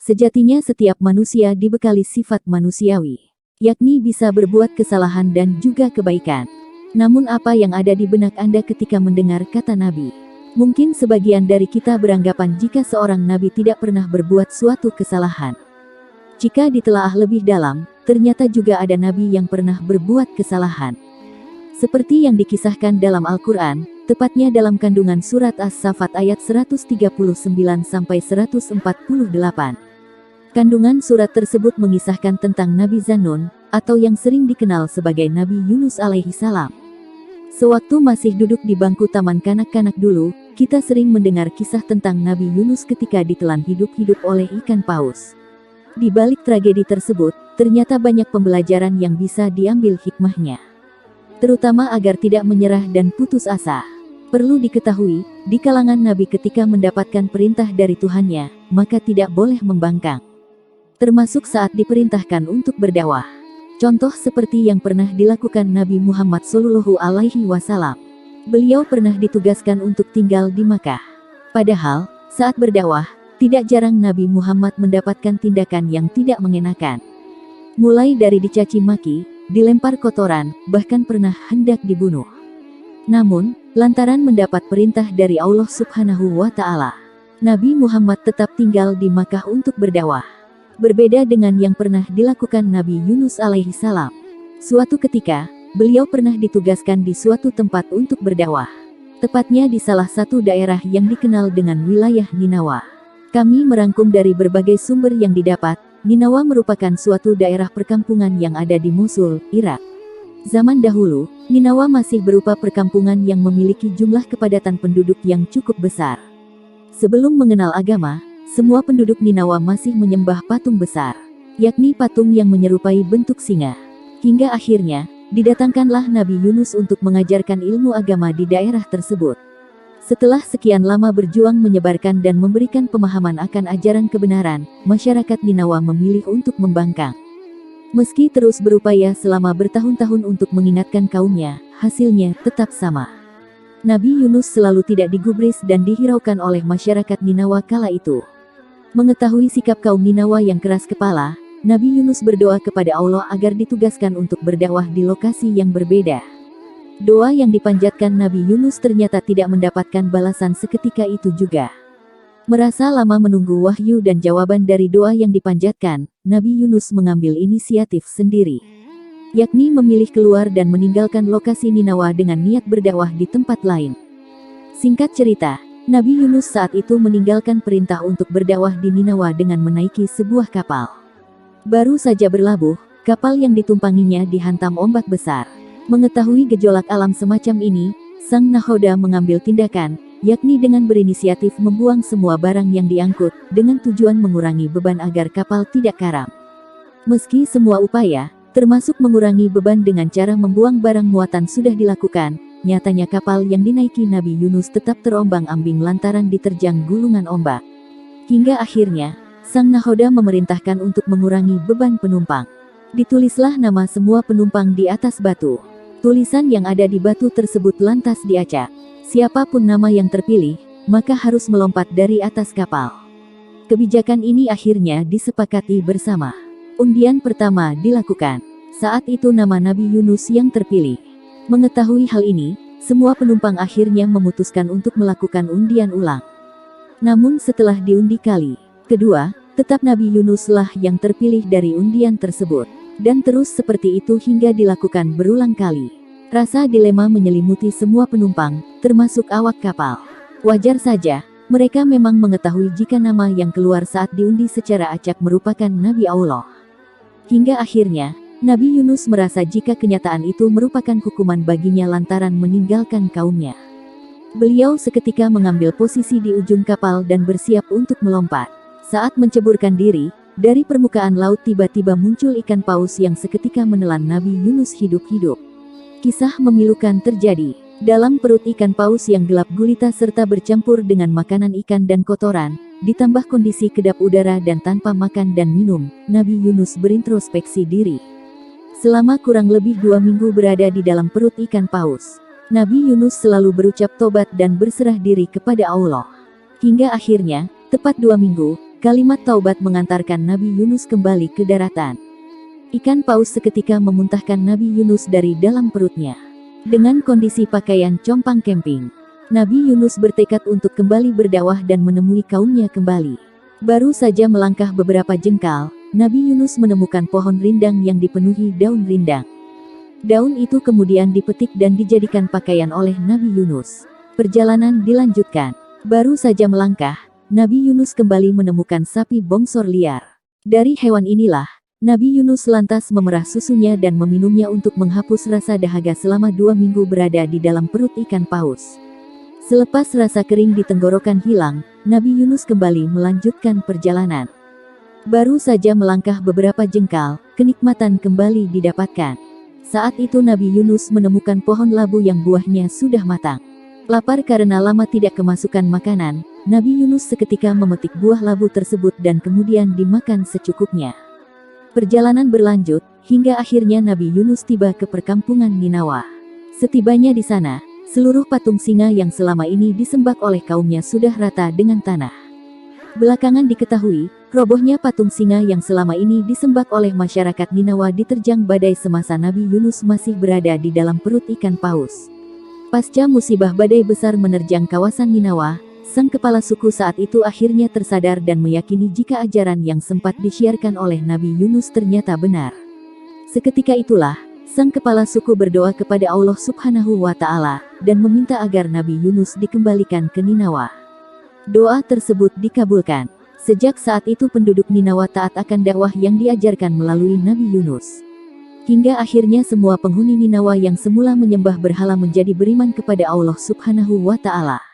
Sejatinya setiap manusia dibekali sifat manusiawi, yakni bisa berbuat kesalahan dan juga kebaikan. Namun apa yang ada di benak Anda ketika mendengar kata Nabi? Mungkin sebagian dari kita beranggapan jika seorang Nabi tidak pernah berbuat suatu kesalahan. Jika ditelaah lebih dalam, ternyata juga ada Nabi yang pernah berbuat kesalahan. Seperti yang dikisahkan dalam Al-Quran, tepatnya dalam kandungan surat As-Saffat ayat 139-148. Kandungan surat tersebut mengisahkan tentang Nabi Zannun, atau yang sering dikenal sebagai Nabi Yunus alaihi salam. Sewaktu masih duduk di bangku taman kanak-kanak dulu, kita sering mendengar kisah tentang Nabi Yunus ketika ditelan hidup-hidup oleh ikan paus. Di balik tragedi tersebut, ternyata banyak pembelajaran yang bisa diambil hikmahnya. Terutama agar tidak menyerah dan putus asa. Perlu diketahui, di kalangan Nabi ketika mendapatkan perintah dari Tuhannya, maka tidak boleh membangkang. Termasuk saat diperintahkan untuk berdakwah. Contoh seperti yang pernah dilakukan Nabi Muhammad SAW. Beliau pernah ditugaskan untuk tinggal di Makkah. Padahal, saat berdakwah, tidak jarang Nabi Muhammad mendapatkan tindakan yang tidak mengenakan. Mulai dari dicaci maki, dilempar kotoran, bahkan pernah hendak dibunuh. Namun, lantaran mendapat perintah dari Allah Subhanahu wa Ta'ala, Nabi Muhammad tetap tinggal di Makkah untuk berdakwah. Berbeda dengan yang pernah dilakukan Nabi Yunus alaihi salam. Suatu ketika, beliau pernah ditugaskan di suatu tempat untuk berdakwah. Tepatnya di salah satu daerah yang dikenal dengan wilayah Ninawa. Kami merangkum dari berbagai sumber yang didapat, Ninawa merupakan suatu daerah perkampungan yang ada di Mosul, Irak. Zaman dahulu, Ninawa masih berupa perkampungan yang memiliki jumlah kepadatan penduduk yang cukup besar. Sebelum mengenal agama, semua penduduk Ninawa masih menyembah patung besar, yakni patung yang menyerupai bentuk singa. Hingga akhirnya, didatangkanlah Nabi Yunus untuk mengajarkan ilmu agama di daerah tersebut. Setelah sekian lama berjuang menyebarkan dan memberikan pemahaman akan ajaran kebenaran, masyarakat Ninawa memilih untuk membangkang. Meski terus berupaya selama bertahun-tahun untuk mengingatkan kaumnya, hasilnya tetap sama. Nabi Yunus selalu tidak digubris dan dihiraukan oleh masyarakat Ninawa kala itu. Mengetahui sikap kaum Ninawa yang keras kepala, Nabi Yunus berdoa kepada Allah agar ditugaskan untuk berdakwah di lokasi yang berbeda. Doa yang dipanjatkan Nabi Yunus ternyata tidak mendapatkan balasan seketika itu juga. Merasa lama menunggu wahyu dan jawaban dari doa yang dipanjatkan, Nabi Yunus mengambil inisiatif sendiri, yakni memilih keluar dan meninggalkan lokasi Ninawa dengan niat berdakwah di tempat lain. Singkat cerita, Nabi Yunus saat itu meninggalkan perintah untuk berdakwah di Ninawa dengan menaiki sebuah kapal. Baru saja berlabuh, kapal yang ditumpanginya dihantam ombak besar. Mengetahui gejolak alam semacam ini, sang nahoda mengambil tindakan, yakni dengan berinisiatif membuang semua barang yang diangkut, dengan tujuan mengurangi beban agar kapal tidak karam. Meski semua upaya, termasuk mengurangi beban dengan cara membuang barang muatan sudah dilakukan, nyatanya kapal yang dinaiki Nabi Yunus tetap terombang-ambing lantaran diterjang gulungan ombak. Hingga akhirnya, sang nahoda memerintahkan untuk mengurangi beban penumpang. Ditulislah nama semua penumpang di atas batu. Tulisan yang ada di batu tersebut lantas diacak. Siapapun nama yang terpilih, maka harus melompat dari atas kapal. Kebijakan ini akhirnya disepakati bersama. Undian pertama dilakukan. Saat itu nama Nabi Yunus yang terpilih. Mengetahui hal ini, semua penumpang akhirnya memutuskan untuk melakukan undian ulang. Namun setelah diundi kali kedua, tetap Nabi Yunuslah yang terpilih dari undian tersebut. Dan terus seperti itu hingga dilakukan berulang kali. Rasa dilema menyelimuti semua penumpang, termasuk awak kapal. Wajar saja, mereka memang mengetahui jika nama yang keluar saat diundi secara acak merupakan Nabi Allah. Hingga akhirnya, Nabi Yunus merasa jika kenyataan itu merupakan hukuman baginya lantaran meninggalkan kaumnya. Beliau seketika mengambil posisi di ujung kapal dan bersiap untuk melompat. Saat menceburkan diri, dari permukaan laut tiba-tiba muncul ikan paus yang seketika menelan Nabi Yunus hidup-hidup. Kisah memilukan terjadi. Dalam perut ikan paus yang gelap gulita serta bercampur dengan makanan ikan dan kotoran, ditambah kondisi kedap udara dan tanpa makan dan minum, Nabi Yunus berintrospeksi diri. Selama kurang lebih 2 minggu berada di dalam perut ikan paus, Nabi Yunus selalu berucap tobat dan berserah diri kepada Allah. Hingga akhirnya, tepat 2 minggu, Kalimat taubat mengantarkan Nabi Yunus kembali ke daratan. Ikan paus seketika memuntahkan Nabi Yunus dari dalam perutnya. Dengan kondisi pakaian compang camping, Nabi Yunus bertekad untuk kembali berdakwah dan menemui kaumnya kembali. Baru saja melangkah beberapa jengkal, Nabi Yunus menemukan pohon rindang yang dipenuhi daun rindang. Daun itu kemudian dipetik dan dijadikan pakaian oleh Nabi Yunus. Perjalanan dilanjutkan. Baru saja melangkah, Nabi Yunus kembali menemukan sapi bongsor liar. Dari hewan inilah, Nabi Yunus lantas memerah susunya dan meminumnya untuk menghapus rasa dahaga selama 2 minggu berada di dalam perut ikan paus. Selepas rasa kering di tenggorokan hilang, Nabi Yunus kembali melanjutkan perjalanan. Baru saja melangkah beberapa jengkal, kenikmatan kembali didapatkan. Saat itu Nabi Yunus menemukan pohon labu yang buahnya sudah matang. Lapar karena lama tidak kemasukan makanan, Nabi Yunus seketika memetik buah labu tersebut dan kemudian dimakan secukupnya. Perjalanan berlanjut, hingga akhirnya Nabi Yunus tiba ke perkampungan Ninawa. Setibanya di sana, seluruh patung singa yang selama ini disembah oleh kaumnya sudah rata dengan tanah. Belakangan diketahui, robohnya patung singa yang selama ini disembah oleh masyarakat Ninawa diterjang badai semasa Nabi Yunus masih berada di dalam perut ikan paus. Pasca musibah badai besar menerjang kawasan Ninawa, sang kepala suku saat itu akhirnya tersadar dan meyakini jika ajaran yang sempat disiarkan oleh Nabi Yunus ternyata benar. Seketika itulah, sang kepala suku berdoa kepada Allah Subhanahu wa Ta'ala dan meminta agar Nabi Yunus dikembalikan ke Ninawa. Doa tersebut dikabulkan. Sejak saat itu penduduk Ninawa taat akan dakwah yang diajarkan melalui Nabi Yunus. Hingga akhirnya semua penghuni Ninawa yang semula menyembah berhala menjadi beriman kepada Allah Subhanahu wa Ta'ala.